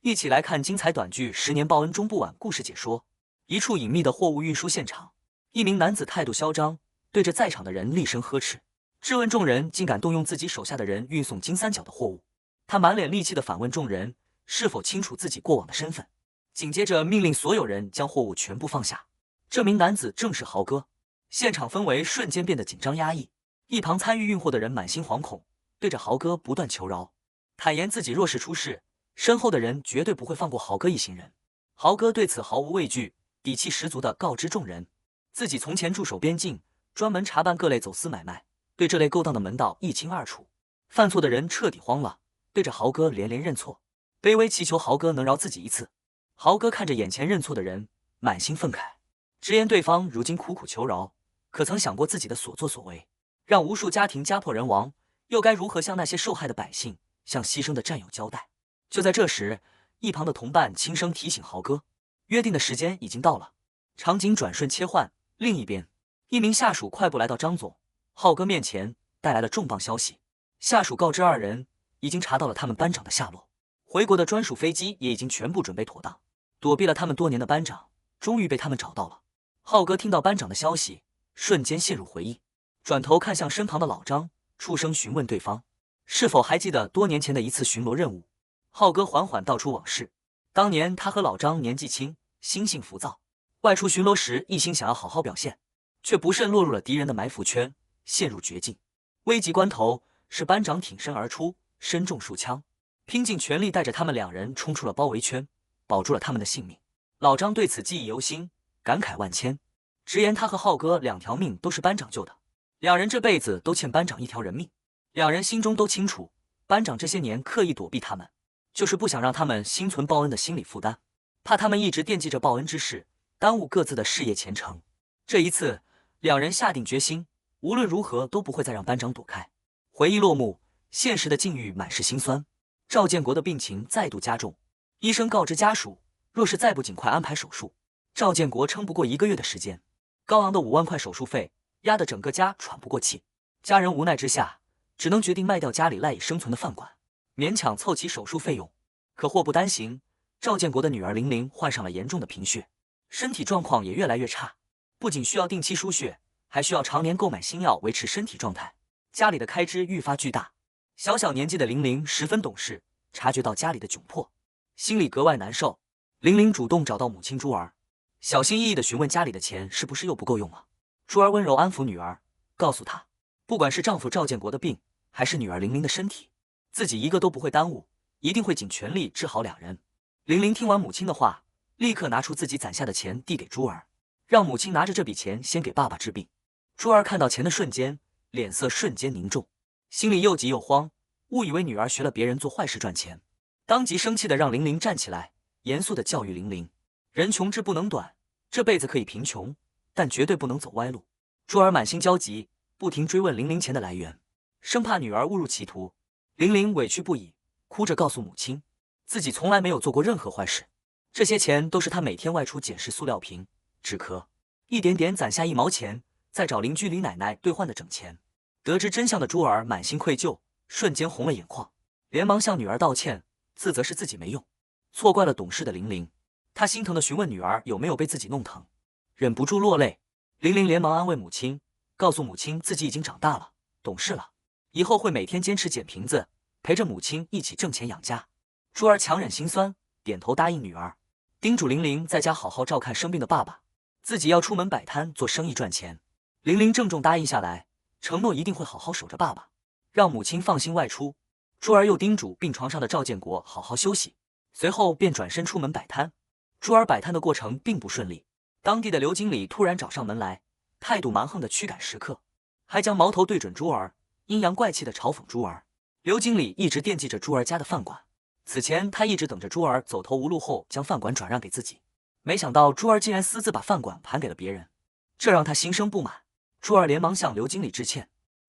一起来看精彩短剧《10年报恩终不晚》故事解说。一处隐秘的货物运输现场，一名男子态度嚣张，对着在场的人厉声呵斥，质问众人竟敢动用自己手下的人运送金三角的货物。他满脸戾气地反问众人是否清楚自己过往的身份，紧接着命令所有人将货物全部放下。这名男子正是豪哥。现场氛围瞬间变得紧张压抑，一旁参与运货的人满心惶恐，对着豪哥不断求饶，坦言自己若是出事，身后的人绝对不会放过豪哥一行人。豪哥对此毫无畏惧，底气十足地告知众人，自己从前驻守边境，专门查办各类走私买卖，对这类勾当的门道一清二楚。犯错的人彻底慌了，对着豪哥连连认错，卑微祈求豪哥能饶自己一次。豪哥看着眼前认错的人，满心愤慨，直言对方如今苦苦求饶，可曾想过自己的所作所为，让无数家庭家破人亡，又该如何向那些受害的百姓，向牺牲的战友交代？就在这时，一旁的同伴轻声提醒豪哥，约定的时间已经到了。场景转瞬切换，另一边，一名下属快步来到张总、浩哥面前，带来了重磅消息。下属告知二人，已经查到了他们班长的下落，回国的专属飞机也已经全部准备妥当，躲避了他们多年的班长，终于被他们找到了。浩哥听到班长的消息，瞬间陷入回忆，转头看向身旁的老张，出声询问对方是否还记得多年前的一次巡逻任务。浩哥缓缓道出往事，当年他和老张年纪轻，心性浮躁，外出巡逻时一心想要好好表现，却不慎落入了敌人的埋伏圈，陷入绝境。危急关头，是班长挺身而出，身中数枪，拼尽全力带着他们两人冲出了包围圈，保住了他们的性命。老张对此记忆犹新，感慨万千，直言他和浩哥两条命都是班长救的，两人这辈子都欠班长一条人命。两人心中都清楚，班长这些年刻意躲避他们，就是不想让他们心存报恩的心理负担，怕他们一直惦记着报恩之事，耽误各自的事业前程。这一次，两人下定决心，无论如何都不会再让班长躲开。回忆落幕，现实的境遇满是心酸。赵建国的病情再度加重，医生告知家属，若是再不尽快安排手术，赵建国撑不过1个月的时间。高昂的5万块手术费压得整个家喘不过气，家人无奈之下，只能决定卖掉家里赖以生存的饭馆，勉强凑齐手术费用。可祸不单行，赵建国的女儿玲玲患上了严重的贫血，身体状况也越来越差，不仅需要定期输血，还需要常年购买新药维持身体状态，家里的开支愈发巨大。小小年纪的玲玲十分懂事，察觉到家里的窘迫，心里格外难受。玲玲主动找到母亲珠儿，小心翼翼地询问家里的钱是不是又不够用了。珠儿温柔安抚女儿，告诉她，不管是丈夫赵建国的病，还是女儿玲玲的身体，自己一个都不会耽误，一定会尽全力治好两人。玲玲听完母亲的话，立刻拿出自己攒下的钱递给珠儿，让母亲拿着这笔钱先给爸爸治病。珠儿看到钱的瞬间，脸色瞬间凝重，心里又急又慌，误以为女儿学了别人做坏事赚钱，当即生气的让玲玲站起来，严肃的教育玲玲，人穷志不能短，这辈子可以贫穷，但绝对不能走歪路。珠儿满心焦急，不停追问玲玲钱的来源，生怕女儿误入歧途。玲玲委屈不已，哭着告诉母亲，自己从来没有做过任何坏事，这些钱都是她每天外出捡拾塑料瓶、纸壳，一点点攒下1毛钱，再找邻居李奶奶兑换的整钱。得知真相的珠儿满心愧疚，瞬间红了眼眶，连忙向女儿道歉，自责是自己没用，错怪了懂事的玲玲。她心疼地询问女儿有没有被自己弄疼，忍不住落泪。玲玲连忙安慰母亲，告诉母亲自己已经长大了，懂事了，以后会每天坚持捡瓶子，陪着母亲一起挣钱养家。珠儿强忍心酸，点头答应女儿，叮嘱玲玲在家好好照看生病的爸爸，自己要出门摆摊做生意赚钱。玲玲郑重答应下来，承诺一定会好好守着爸爸，让母亲放心外出。珠儿又叮嘱病床上的赵建国好好休息，随后便转身出门摆摊。珠儿摆摊的过程并不顺利，当地的刘经理突然找上门来，态度蛮横的驱赶食客，还将矛头对准珠儿，阴阳怪气的嘲讽珠儿。刘经理一直惦记着珠儿家的饭馆，此前他一直等着珠儿走投无路后将饭馆转让给自己，没想到珠儿竟然私自把饭馆盘给了别人，这让他心生不满。珠儿连忙向刘经理致歉，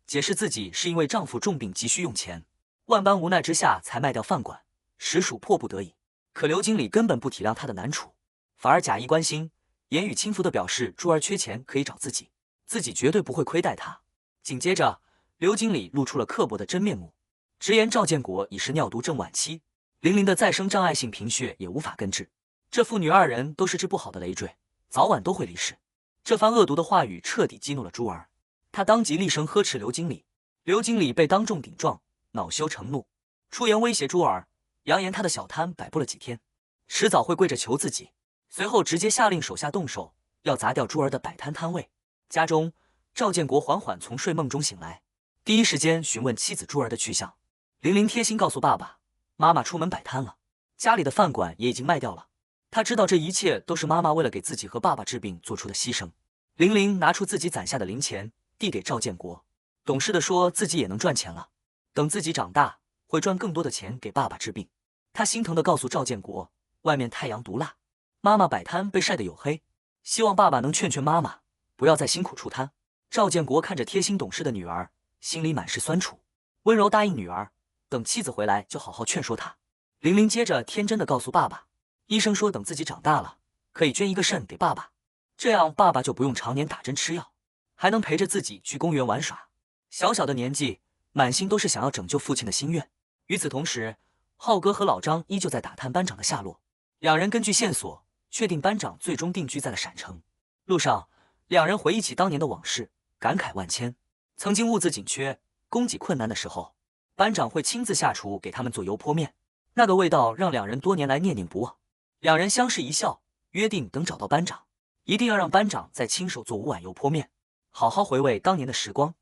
解释自己是因为丈夫重病急需用钱，万般无奈之下才卖掉饭馆，实属迫不得已。可刘经理根本不体谅她的难处，反而假意关心，言语轻浮地表示珠儿缺钱可以找自己，自己绝对不会亏待她。紧接着，刘经理露出了刻薄的真面目，直言赵建国已是尿毒症晚期，玲玲的再生障碍性贫血也无法根治，这父女二人都是治不好的累赘，早晚都会离世。这番恶毒的话语彻底激怒了珠儿，他当即厉声呵斥刘经理。刘经理被当众顶撞，恼羞成怒，出言威胁珠儿，扬言他的小摊摆布了几天，迟早会跪着求自己。随后直接下令手下动手，要砸掉珠儿的摆摊摊位。家中，赵建国缓缓从睡梦中醒来，第一时间询问妻子珠儿的去向。玲玲贴心告诉爸爸，妈妈出门摆摊了，家里的饭馆也已经卖掉了。他知道这一切都是妈妈为了给自己和爸爸治病做出的牺牲。玲玲拿出自己攒下的零钱，递给赵建国，懂事的说自己也能赚钱了，等自己长大会赚更多的钱给爸爸治病。他心疼地告诉赵建国，外面太阳毒辣，妈妈摆摊被晒得黝黑，希望爸爸能劝劝妈妈，不要再辛苦出摊。赵建国看着贴心懂事的女儿，心里满是酸楚，温柔答应女儿，等妻子回来就好好劝说她。玲玲接着天真的告诉爸爸，医生说等自己长大了，可以捐一个肾给爸爸，这样爸爸就不用常年打针吃药，还能陪着自己去公园玩耍。小小的年纪，满心都是想要拯救父亲的心愿。与此同时，浩哥和老张依旧在打探班长的下落。两人根据线索，确定班长最终定居在了陕城。路上，两人回忆起当年的往事，感慨万千。曾经物资紧缺、供给困难的时候，班长会亲自下厨给他们做油泼面，那个味道让两人多年来念念不忘。两人相视一笑，约定等找到班长，一定要让班长再亲手做5碗油泼面，好好回味当年的时光。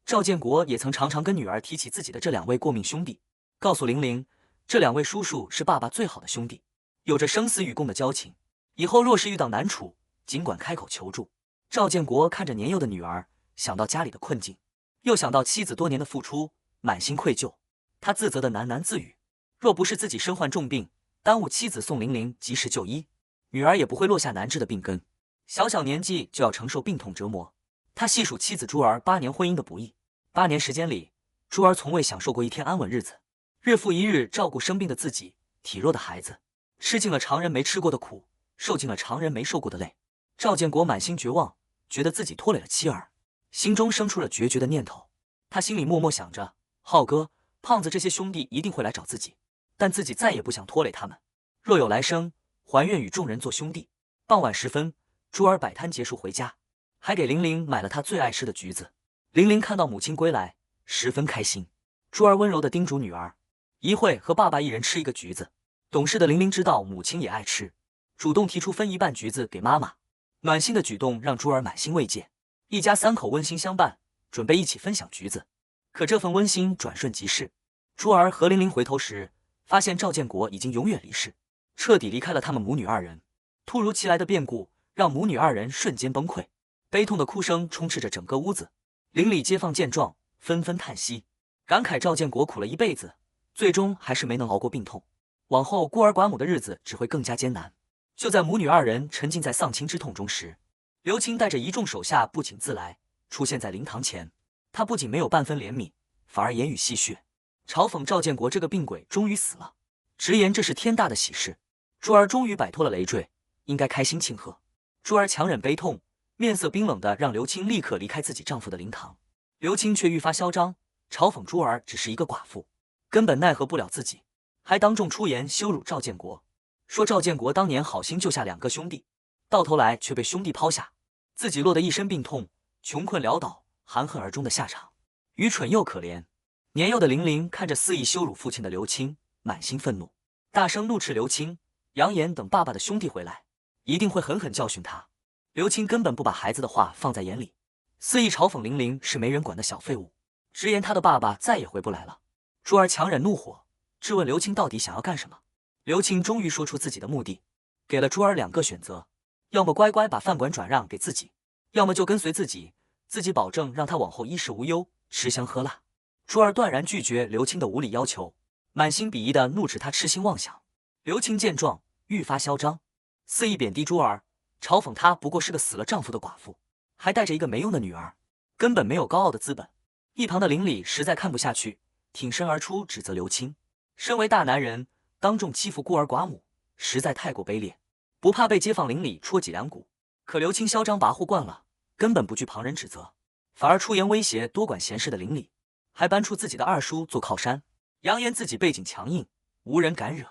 赵建国也曾常常跟女儿提起自己的这2位过命兄弟，告诉玲玲，这2位叔叔是爸爸最好的兄弟，有着生死与共的交情，以后若是遇到难处，尽管开口求助。赵建国看着年幼的女儿，想到家里的困境，又想到妻子多年的付出，满心愧疚。他自责的喃喃自语，若不是自己身患重病，耽误妻子宋玲玲及时就医，女儿也不会落下难治的病根，小小年纪就要承受病痛折磨。他细数妻子珠儿8年婚姻的不易，8年时间里，珠儿从未享受过一天安稳日子，日复一日照顾生病的自己、体弱的孩子，吃尽了常人没吃过的苦，受尽了常人没受过的累。赵建国满心绝望，觉得自己拖累了妻儿，心中生出了决绝的念头。他心里默默想着，浩哥、胖子这些兄弟一定会来找自己，但自己再也不想拖累他们。若有来生，还愿与众人做兄弟。傍晚时分，珠儿摆摊结束回家，还给玲玲买了她最爱吃的橘子。玲玲看到母亲归来，十分开心。珠儿温柔地叮嘱女儿，一会和爸爸一人吃一个橘子。懂事的玲玲知道母亲也爱吃，主动提出分1半橘子给妈妈。暖心的举动让珠儿满心慰藉，一家3口温馨相伴，准备一起分享橘子。可这份温馨转瞬即逝，珠儿和玲玲回头时，发现赵建国已经永远离世，彻底离开了他们母女2人。突如其来的变故让母女2人瞬间崩溃，悲痛的哭声充斥着整个屋子。邻里街坊见状，纷纷叹息，感慨赵建国苦了一辈子，最终还是没能熬过病痛，往后孤儿寡母的日子只会更加艰难。就在母女2人沉浸在丧亲之痛中时，刘青带着一众手下不请自来，出现在灵堂前。他不仅没有半分怜悯，反而言语戏谑，嘲讽赵建国这个病鬼终于死了，直言这是天大的喜事，珠儿终于摆脱了累赘，应该开心庆贺。珠儿强忍悲痛，面色冰冷的让刘青立刻离开自己丈夫的灵堂。刘青却愈发嚣张，嘲讽珠儿只是一个寡妇，根本奈何不了自己，还当众出言羞辱赵建国，说赵建国当年好心救下2个兄弟，到头来却被兄弟抛下，自己落得一身病痛，穷困潦倒，含恨而终的下场，愚蠢又可怜。年幼的玲玲看着肆意羞辱父亲的刘青，满心愤怒，大声怒斥刘青，扬言等爸爸的兄弟回来，一定会狠狠教训他。刘青根本不把孩子的话放在眼里，肆意嘲讽玲玲是没人管的小废物，直言他的爸爸再也回不来了。珠儿强忍怒火，质问刘青到底想要干什么。刘青终于说出自己的目的，给了珠儿2个选择，要么乖乖把饭馆转让给自己，要么就跟随自己，自己保证让他往后衣食无忧，吃香喝辣。珠儿断然拒绝刘青的无理要求，满心鄙夷地怒斥他痴心妄想。刘青见状愈发嚣张，肆意贬低珠儿，嘲讽她不过是个死了丈夫的寡妇，还带着一个没用的女儿，根本没有高傲的资本。一旁的邻里实在看不下去，挺身而出指责刘青，身为大男人，当众欺负孤儿寡母，实在太过卑劣，不怕被街坊邻里戳脊梁骨。可刘青嚣张跋扈惯了，根本不惧旁人指责，反而出言威胁多管闲事的邻里，还搬出自己的2叔做靠山，扬言自己背景强硬，无人敢惹。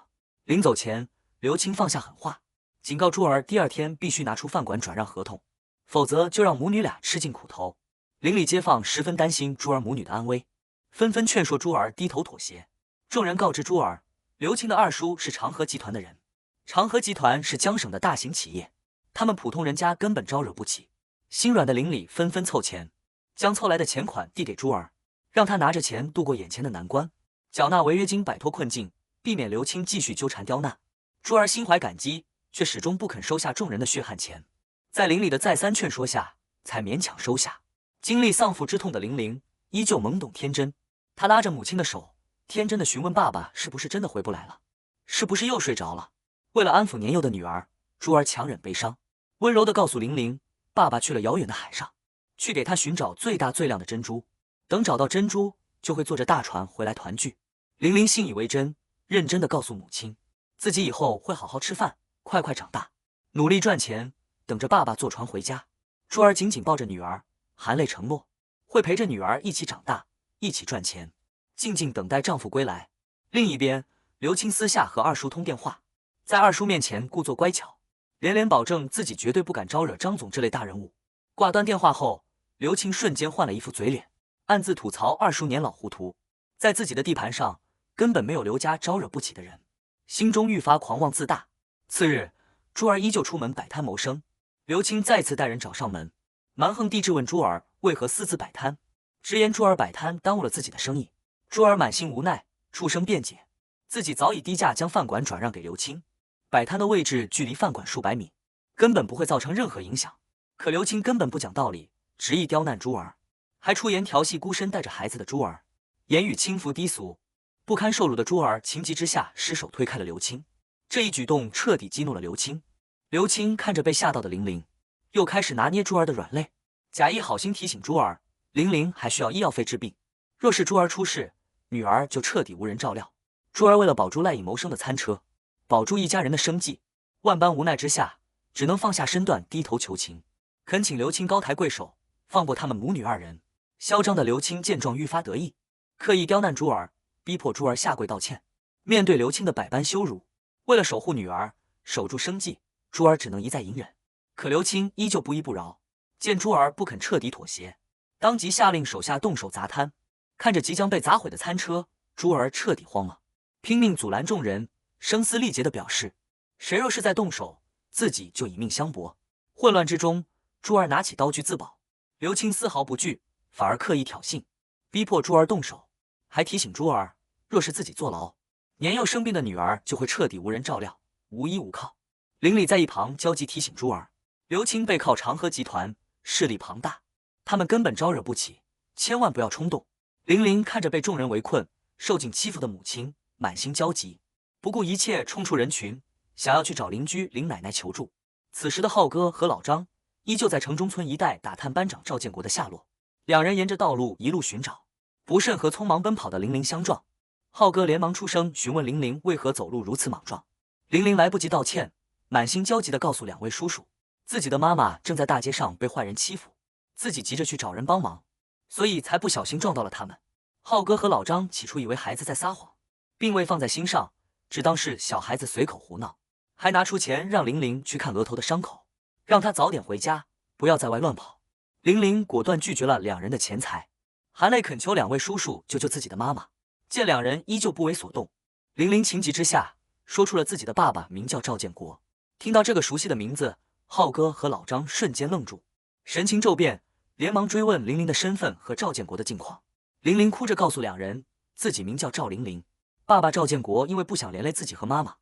临走前，刘青放下狠话，警告珠儿第二天必须拿出饭馆转让合同，否则就让母女俩吃尽苦头。邻里街坊十分担心珠儿母女的安危，纷纷劝说珠儿低头妥协。众人告知珠儿，刘青的二叔是长河集团的人，长河集团是江省的大型企业，他们普通人家根本招惹不起。心软的邻里纷纷凑钱，将凑来的钱款递给珠儿，让他拿着钱度过眼前的难关，缴纳违约金，摆脱困境，避免刘青继续纠缠刁难。珠儿心怀感激，却始终不肯收下众人的血汗钱，在邻里的再三劝说下，才勉强收下。经历丧父之痛的玲玲依旧懵懂天真，她拉着母亲的手，天真的询问爸爸是不是真的回不来了，是不是又睡着了。为了安抚年幼的女儿，珠儿强忍悲伤，温柔地告诉玲玲，爸爸去了遥远的海上，去给他寻找最大最亮的珍珠，等找到珍珠，就会坐着大船回来团聚。玲玲信以为真，认真地告诉母亲，自己以后会好好吃饭，快快长大，努力赚钱，等着爸爸坐船回家。珠儿紧紧抱着女儿，含泪承诺会陪着女儿一起长大，一起赚钱，静静等待丈夫归来。另一边，刘青私下和二叔通电话，在二叔面前故作乖巧，连连保证自己绝对不敢招惹张总这类大人物。挂断电话后，刘青瞬间换了一副嘴脸，暗自吐槽二叔年老糊涂，在自己的地盘上根本没有刘家招惹不起的人，心中愈发狂妄自大。次日，珠儿依旧出门摆摊谋生，刘青再次带人找上门，蛮横地质问珠儿为何私自摆摊，直言珠儿摆摊耽误了自己的生意。珠儿满心无奈，出声辩解，自己早已低价将饭馆转让给刘青，摆摊的位置距离饭馆数百米，根本不会造成任何影响。可刘青根本不讲道理，执意刁难珠儿，还出言调戏孤身带着孩子的珠儿，言语轻浮低俗。不堪受辱的珠儿情急之下失手推开了刘青，这一举动彻底激怒了刘青。刘青看着被吓到的玲玲，又开始拿捏珠儿的软肋，假意好心提醒珠儿，玲玲还需要医药费治病，若是珠儿出事，女儿就彻底无人照料。珠儿为了保住赖以谋生的餐车，保住一家人的生计，万般无奈之下，只能放下身段低头求情，恳请刘青高抬贵手，放过他们母女二人。嚣张的刘青见状愈发得意，刻意刁难珠儿，逼迫珠儿下跪道歉。面对刘青的百般羞辱，为了守护女儿，守住生计，珠儿只能一再隐忍。可刘青依旧不依不饶，见珠儿不肯彻底妥协，当即下令手下动手砸摊。看着即将被砸毁的餐车，珠儿彻底慌了，拼命阻拦众人，声嘶力竭地表示，谁若是再动手，自己就以命相搏。混乱之中，珠儿拿起刀具自保，刘青丝毫不惧，反而刻意挑衅，逼迫珠儿动手，还提醒珠儿，若是自己坐牢，年幼生病的女儿就会彻底无人照料，无依无靠。邻里在一旁焦急提醒珠儿，刘青背靠长河集团，势力庞大，他们根本招惹不起，千万不要冲动。玲玲看着被众人围困、受尽欺负的母亲，满心焦急，不顾一切冲出人群，想要去找邻居林奶奶求助。此时的浩哥和老张依旧在城中村一带打探班长赵建国的下落，两人沿着道路一路寻找，不慎和匆忙奔跑的玲玲相撞。浩哥连忙出声询问玲玲为何走路如此莽撞，玲玲来不及道歉，满心焦急地告诉两位叔叔，自己的妈妈正在大街上被坏人欺负，自己急着去找人帮忙，所以才不小心撞到了他们。浩哥和老张起初以为孩子在撒谎，并未放在心上，只当是小孩子随口胡闹，还拿出钱让玲玲去看额头的伤口，让她早点回家，不要在外乱跑。玲玲果断拒绝了两人的钱财，含泪恳求两位叔叔救救自己的妈妈。见两人依旧不为所动，玲玲情急之下说出了自己的爸爸名叫赵建国。听到这个熟悉的名字，浩哥和老张瞬间愣住，神情骤变，连忙追问玲玲的身份和赵建国的近况。玲玲哭着告诉两人，自己名叫赵玲玲，爸爸赵建国因为不想连累自己和妈妈，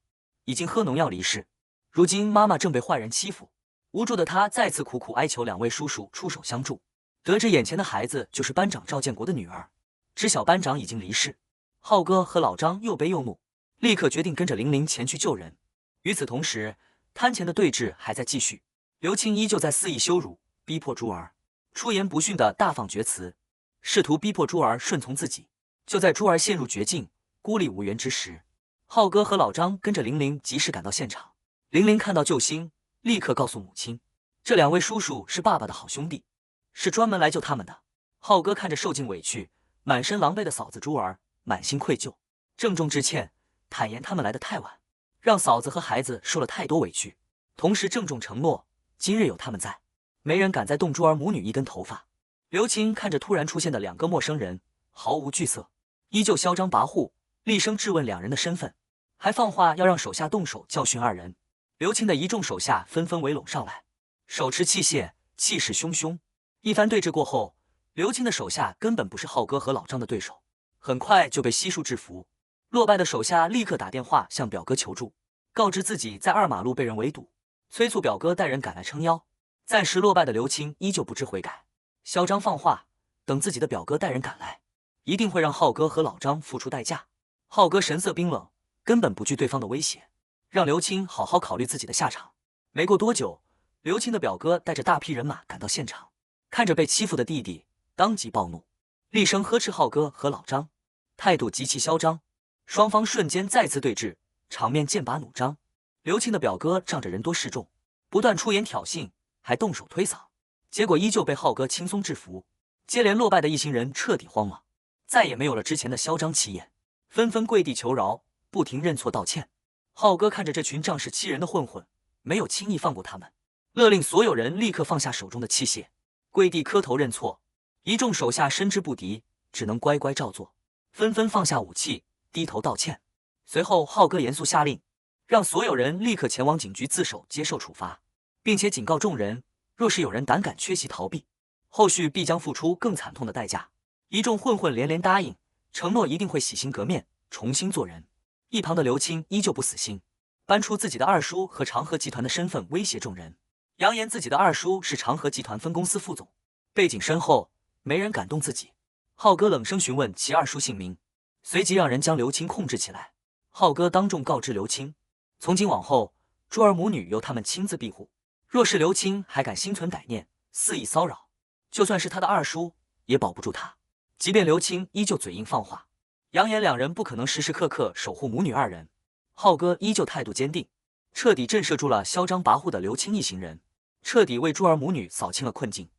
已经喝农药离世。如今妈妈正被坏人欺负，无助的她再次苦苦哀求两位叔叔出手相助。得知眼前的孩子就是班长赵建国的女儿，知晓班长已经离世，浩哥和老张又悲又怒，立刻决定跟着玲玲前去救人。与此同时，摊前的对峙还在继续，刘青依旧在肆意羞辱、逼迫珠儿，出言不逊的大放厥词，试图逼迫珠儿顺从自己。就在珠儿陷入绝境、孤立无援之时，浩哥和老张跟着玲玲及时赶到现场。玲玲看到救星，立刻告诉母亲，这两位叔叔是爸爸的好兄弟，是专门来救他们的。浩哥看着受尽委屈、满身狼狈的嫂子珠儿，满心愧疚，郑重致歉，坦言他们来得太晚，让嫂子和孩子受了太多委屈，同时郑重承诺，今日有他们在，没人敢再动珠儿母女一根头发。刘青看着突然出现的2个陌生人，毫无惧色，依旧嚣张跋扈，厉声质问2人的身份，还放话要让手下动手教训2人。刘青的一众手下纷纷围拢上来，手持器械，气势汹汹。一番对峙过后，刘青的手下根本不是浩哥和老张的对手，很快就被悉数制服。落败的手下立刻打电话向表哥求助，告知自己在2马路被人围堵，催促表哥带人赶来撑腰。暂时落败的刘青依旧不知悔改，嚣张放话，等自己的表哥带人赶来，一定会让浩哥和老张付出代价。浩哥神色冰冷，根本不惧对方的威胁，让刘青好好考虑自己的下场。没过多久，刘青的表哥带着大批人马赶到现场，看着被欺负的弟弟，当即暴怒，厉声呵斥浩哥和老张，态度极其嚣张。双方瞬间再次对峙，场面剑拔弩张。刘青的表哥仗着人多势众，不断出言挑衅，还动手推搡，结果依旧被浩哥轻松制服。接连落败的一行人彻底慌了，再也没有了之前的嚣张气焰，纷纷跪地求饶，不停认错道歉。浩哥看着这群仗势欺人的混混，没有轻易放过他们，勒令所有人立刻放下手中的器械，跪地磕头认错。一众手下深知不敌，只能乖乖照做，纷纷放下武器，低头道歉。随后浩哥严肃下令，让所有人立刻前往警局自首接受处罚，并且警告众人，若是有人胆敢缺席逃避，后续必将付出更惨痛的代价。一众混混连连答应，承诺一定会洗心革面，重新做人。一旁的刘青依旧不死心，搬出自己的二叔和长河集团的身份威胁众人，扬言自己的二叔是长河集团分公司副总，背景深厚，没人敢动自己。浩哥冷声询问其二叔姓名，随即让人将刘青控制起来。浩哥当众告知刘青，从今往后，珠儿母女由他们亲自庇护，若是刘青还敢心存歹念，肆意骚扰，就算是他的二叔也保不住他。即便刘青依旧嘴硬放话，扬言2人不可能时时刻刻守护母女2人，浩哥依旧态度坚定，彻底震慑住了嚣张跋扈的刘青一行人，彻底为珠儿母女扫清了困境。